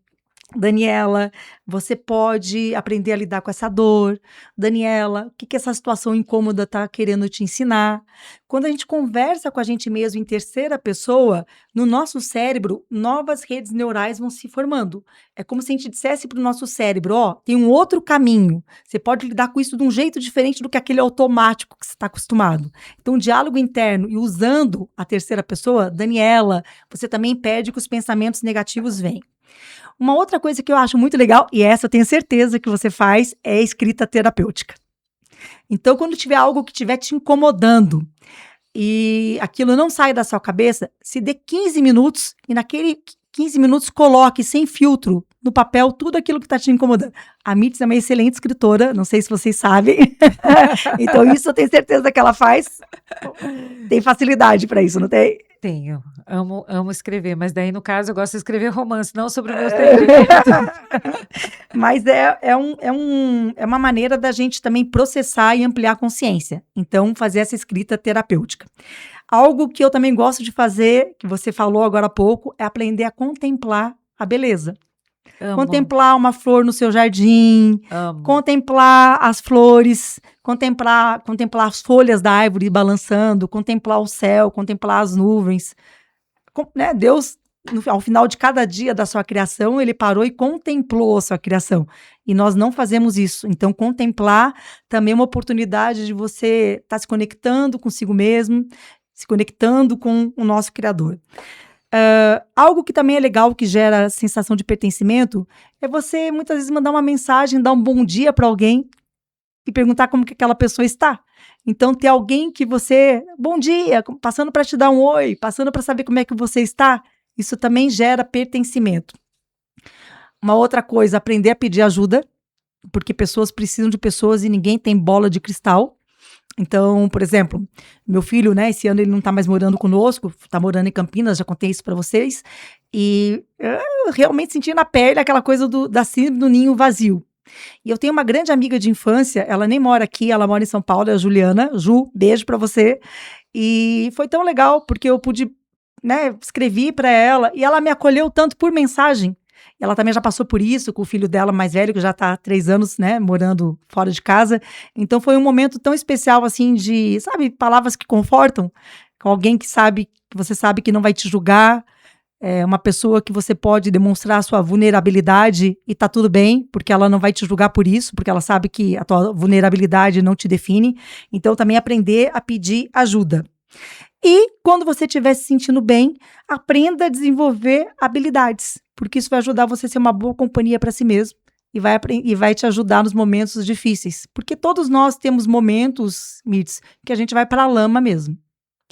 Daniela, você pode aprender a lidar com essa dor. Daniela, o que que essa situação incômoda está querendo te ensinar? Quando a gente conversa com a gente mesmo em terceira pessoa, no nosso cérebro, novas redes neurais vão se formando. É como se a gente dissesse para o nosso cérebro, ó, tem um outro caminho. Você pode lidar com isso de um jeito diferente do que aquele automático que você está acostumado. Então, o diálogo interno e usando a terceira pessoa, Daniela, você também impede que os pensamentos negativos venham. Uma outra coisa que eu acho muito legal, e essa eu tenho certeza que você faz, é a escrita terapêutica. Então, quando tiver algo que estiver te incomodando e aquilo não sai da sua cabeça, se dê 15 minutos e naquele 15 minutos coloque sem filtro no papel tudo aquilo que está te incomodando. A Mirtz é uma excelente escritora, não sei se vocês sabem. Então, isso eu tenho certeza que ela faz. Tem facilidade para isso, não tem? Tenho. Amo escrever, mas daí, no caso, eu gosto de escrever romance, não sobre o meu sentimento. Mas é uma maneira da gente também processar e ampliar a consciência. Então, fazer essa escrita terapêutica. Algo que eu também gosto de fazer, que você falou agora há pouco, é aprender a contemplar a beleza. Amo, Contemplar uma flor no seu jardim, amo. contemplar as flores, contemplar as folhas da árvore balançando, contemplar o céu, contemplar as nuvens. Né? Deus, ao final de cada dia da sua criação, ele parou e contemplou a sua criação. E nós não fazemos isso. Então, contemplar também é uma oportunidade de você estar se conectando consigo mesmo, se conectando com o nosso Criador. Algo que também é legal, que gera sensação de pertencimento, é você muitas vezes mandar uma mensagem, dar um bom dia para alguém e perguntar como que aquela pessoa está. Então, ter alguém que você, bom dia, passando para te dar um oi, passando para saber como é que você está, isso também gera pertencimento. Uma outra coisa, aprender a pedir ajuda, porque pessoas precisam de pessoas e ninguém tem bola de cristal. Então, por exemplo, meu filho, né, esse ano ele não está mais morando conosco, está morando em Campinas, já contei isso para vocês, e eu realmente senti na pele aquela coisa da síndrome do ninho vazio. E eu tenho uma grande amiga de infância, ela nem mora aqui, ela mora em São Paulo, é a Juliana. Ju, beijo para você. E foi tão legal, porque eu pude, né, escrevi para ela, e ela me acolheu tanto por mensagem. Ela também já passou por isso com o filho dela mais velho, que já está há 3 anos, né, morando fora de casa. Então foi um momento tão especial, assim, de, sabe, palavras que confortam, com alguém que você sabe que não vai te julgar, uma pessoa que você pode demonstrar a sua vulnerabilidade e tá tudo bem, porque ela não vai te julgar por isso, porque ela sabe que a tua vulnerabilidade não te define. Então também aprender a pedir ajuda. E quando você estiver se sentindo bem, aprenda a desenvolver habilidades, porque isso vai ajudar você a ser uma boa companhia para si mesmo e vai te ajudar nos momentos difíceis. Porque todos nós temos momentos, Mirtz, que a gente vai para a lama mesmo,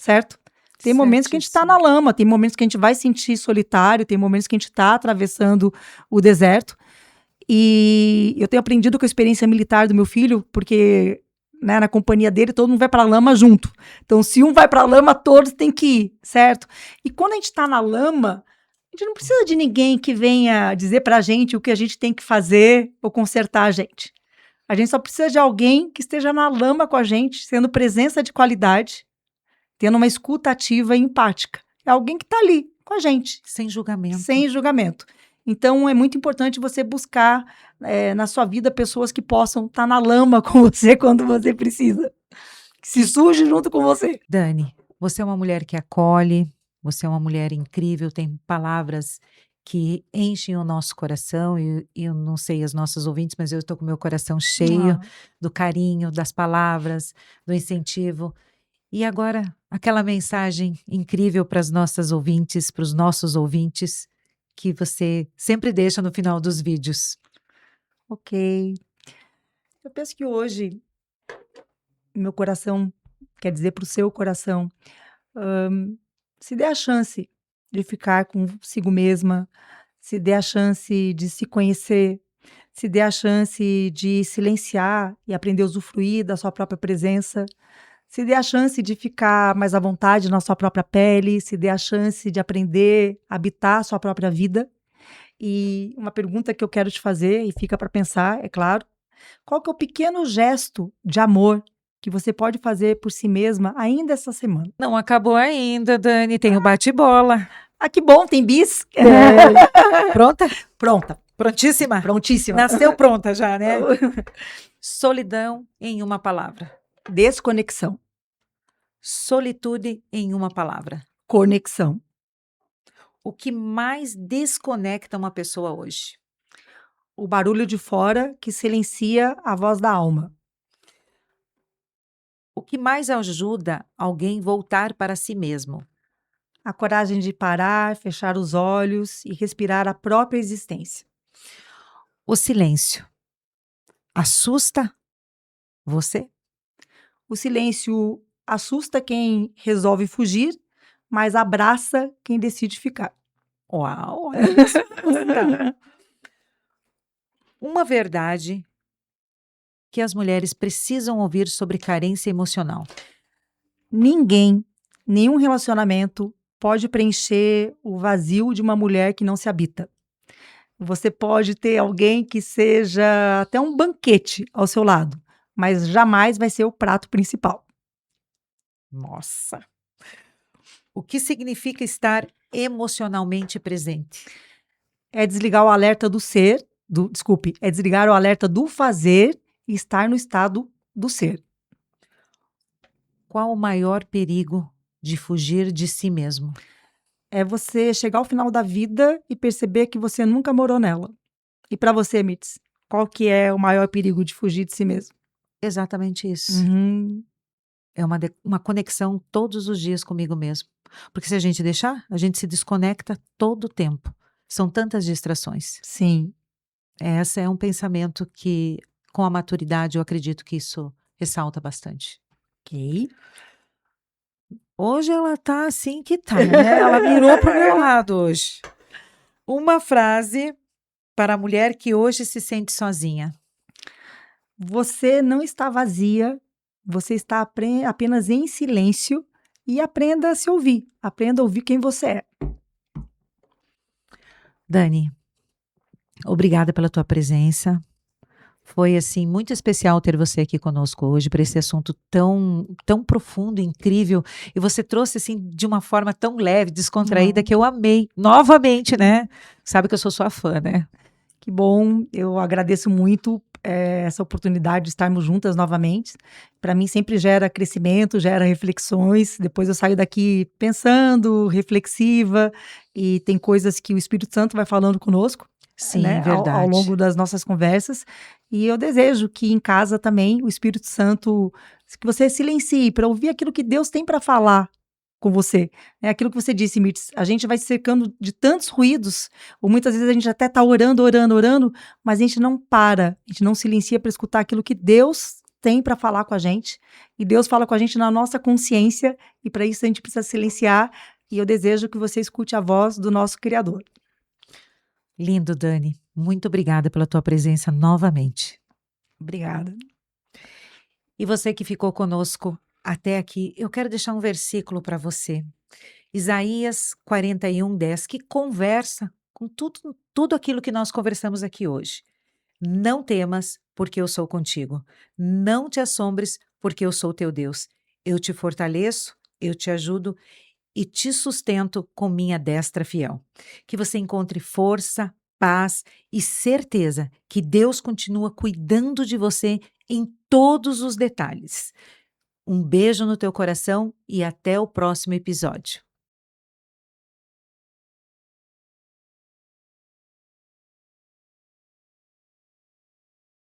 certo? Tem momentos que a gente está na lama, tem momentos que a gente vai sentir solitário, tem momentos que a gente está atravessando o deserto. E eu tenho aprendido com a experiência militar do meu filho, porque, né, na companhia dele todo mundo vai para a lama junto. Então, se um vai para a lama, todos têm que ir, certo? E quando a gente está na lama, a gente não precisa de ninguém que venha dizer para a gente o que a gente tem que fazer ou consertar a gente. A gente só precisa de alguém que esteja na lama com a gente, sendo presença de qualidade, tendo uma escuta ativa e empática. É alguém que está ali com a gente. Sem julgamento. Sem julgamento. Então, é muito importante você buscar na sua vida pessoas que possam estar na lama com você quando você precisa. Que se suje junto com você. Dani, você é uma mulher que acolhe, você é uma mulher incrível, tem palavras que enchem o nosso coração, e eu não sei as nossas ouvintes, mas eu estou com o meu coração cheio do carinho, das palavras, do incentivo. E agora, aquela mensagem incrível para as nossas ouvintes, para os nossos ouvintes, que você sempre deixa no final dos vídeos. Ok. Eu penso que hoje, meu coração quer dizer para o seu coração, se dê a chance de ficar consigo mesma, se dê a chance de se conhecer, se dê a chance de silenciar e aprender a usufruir da sua própria presença, se dê a chance de ficar mais à vontade na sua própria pele, se dê a chance de aprender a habitar a sua própria vida. E uma pergunta que eu quero te fazer, e fica para pensar, é claro, qual que é o pequeno gesto de amor que você pode fazer por si mesma ainda essa semana? Não acabou ainda, Dani, tem o bate-bola. Ah, que bom, tem bis? Pronta? Pronta. Prontíssima? Prontíssima. Nasceu pronta já, né? Solidão em uma palavra. Desconexão. Solitude em uma palavra. Conexão. O que mais desconecta uma pessoa hoje? O barulho de fora que silencia a voz da alma. O que mais ajuda alguém voltar para si mesmo? A coragem de parar, fechar os olhos e respirar a própria existência. O silêncio assusta você? O silêncio assusta quem resolve fugir, mas abraça quem decide ficar. Uau, olha a resposta. Uma verdade que as mulheres precisam ouvir sobre carência emocional. Ninguém, nenhum relacionamento pode preencher o vazio de uma mulher que não se habita. Você pode ter alguém que seja até um banquete ao seu lado, mas jamais vai ser o prato principal. Nossa. O que significa estar emocionalmente presente? É desligar o alerta do ser, é desligar o alerta do fazer e estar no estado do ser. Qual o maior perigo de fugir de si mesmo? É você chegar ao final da vida e perceber que você nunca morou nela. E para você, Mits, qual que é o maior perigo de fugir de si mesmo? Exatamente isso. Uhum. É uma conexão todos os dias comigo mesmo. Porque se a gente deixar, a gente se desconecta todo o tempo. São tantas distrações. Sim. Esse é um pensamento que, com a maturidade, eu acredito que isso ressalta bastante. Ok. Hoje ela tá assim que tá, né? Ela mirou pro meu lado hoje. Uma frase para a mulher que hoje se sente sozinha. Você não está vazia, você está apenas em silêncio e aprenda a se ouvir. Aprenda a ouvir quem você é. Dani, obrigada pela tua presença. Foi, assim, muito especial ter você aqui conosco hoje para esse assunto tão profundo, incrível. E você trouxe, assim, de uma forma tão leve, descontraída, que eu amei. Novamente, né? Sabe que eu sou sua fã, né? Que bom, eu agradeço muito essa oportunidade de estarmos juntas novamente. Para mim sempre gera crescimento, gera reflexões. Depois eu saio daqui pensando, reflexiva, e tem coisas que o Espírito Santo vai falando conosco, Sim, né, ao verdade. longo das nossas conversas. E eu desejo que em casa também o Espírito Santo, que você silencie para ouvir aquilo que Deus tem para falar com você. É aquilo que você disse, Mirtz, a gente vai se cercando de tantos ruídos, ou muitas vezes a gente até está orando, mas a gente não para, a gente não silencia para escutar aquilo que Deus tem para falar com a gente. E Deus fala com a gente na nossa consciência, e para isso a gente precisa silenciar. E eu desejo que você escute a voz do nosso Criador. Lindo, Dani. Muito obrigada pela tua presença novamente. Obrigada. E você que ficou conosco até aqui, eu quero deixar um versículo para você. Isaías 41:10, que conversa com tudo aquilo que nós conversamos aqui hoje. Não temas, porque eu sou contigo. Não te assombres, porque eu sou teu Deus. Eu te fortaleço, eu te ajudo e te sustento com minha destra fiel. Que você encontre força, paz e certeza que Deus continua cuidando de você em todos os detalhes. Um beijo no teu coração e até o próximo episódio.